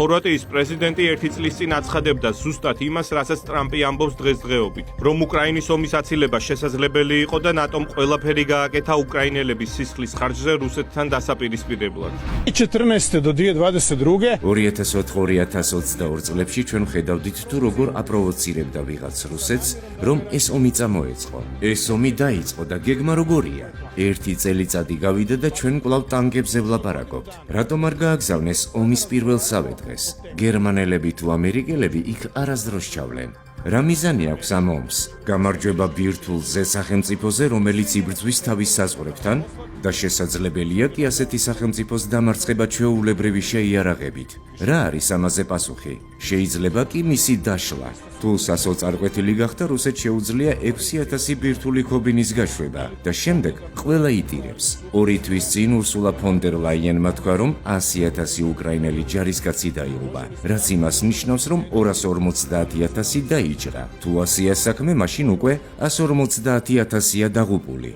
ხორვატიის პრეზიდენტი ერთი წლის წინ აცხადებდა ზუსტად იმას, რასაც ტრამპი ამბობს დღესდღეობით, რომ უკრაინის ომის აცილება შესაძლებელი იყო და ნატომ ყველაფერი გააკეთა უკრაინელების სისხლის ხარჯზე რუსეთთან დასაპირისპირებლად. 14 do 2022 2004-2022 წლებში ჩვენ ხედავდით თუ როგორ აპროვოცირებდა ვიღაც რუსეთს, რომ ეს ომი წამოეწყო. ეს ომი დაიწყო და გეგმა როგორია? ერთი წელიწადი გავიდა და ჩვენ კვლავ ტანკებზე ვლაპარაკობთ. რატომ არ გააგზავნეს ომის პირველ სავე დღეს? გერმანელები თუ ამერიკელები იქ არასდროს ჩავლენ. რა მიზანი აქვს ამ ომს? გამარჯვება ბირთვულ სახელმწიფოზე, რომელიც იბრძვის თავის საზღვრებთან? და შესაძლებელია კი ასეთი სახელმწიფოს დამარცხება ჩვეულებრივი შეიარაღებით. რა არის ამაზე პასუხი? შეიძლება კი მისი დაშლა. თუ სასოწარკვეთილი გახდა, რუსეთს შეუძლია 6000 ბირთვული ქობინის გაშვება და შემდეგ ყველა იტირებს. 2 თვის წინ ურსულა ფონ დერ ლაიენმა თქვა, რომ 100,000 უკრაინელი ჯარისკაცი დაიღუპა, რაც იმას ნიშნავს, რომ 250,000 დაიჭრა. თუ ასია საქმე, მაშინ უკვე 150,000-ია დაღუპული.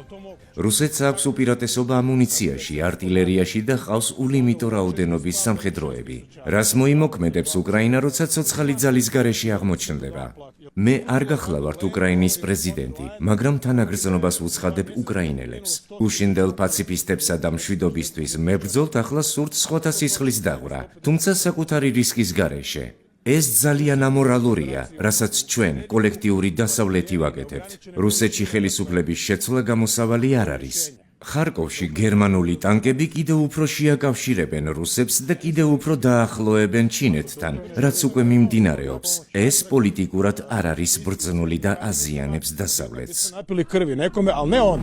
რუსეთს აქვს უპირატესობა ამუნიციაში, არტილერიაში და ყავს ულიმიტო რაოდენობის სამხედროები. რას მოიმოქმედებს უკრაინა, როცა ცოცხალი ძალის გარეშე აღმოჩნდება? მე არ გახლავართ უკრაინის პრეზიდენტი, მაგრამ თანაგრძნობას უცხადებ უკრაინელებს. უშინდელ პაციფისტებსა და მშვიდობისთვის მებრძოლთ ახლა სურთ სხვათა სისხლის დაღვრა, თუმცა საკუთარი რისკის გარეშე. ეს ძალიან ამორალურია, რასაც ჩვენ კოლექტიური დასავლეთი ვაკეთებთ. რუსეთში ხელისუფლების შეცვლა გამოსავალი არ არის. ხარკოვში გერმანული ტანკები კიდევ უფრო შეაკავშირებენ რუსებს და კიდევ უფრო დაახლოებენ ჩინეთთან, რაც უკვე მიმდინარეობს. ეს პოლიტიკურად არ არის ბრძნული და აზიანებს დასავლეთს. napili krvi nekome, ali ne on.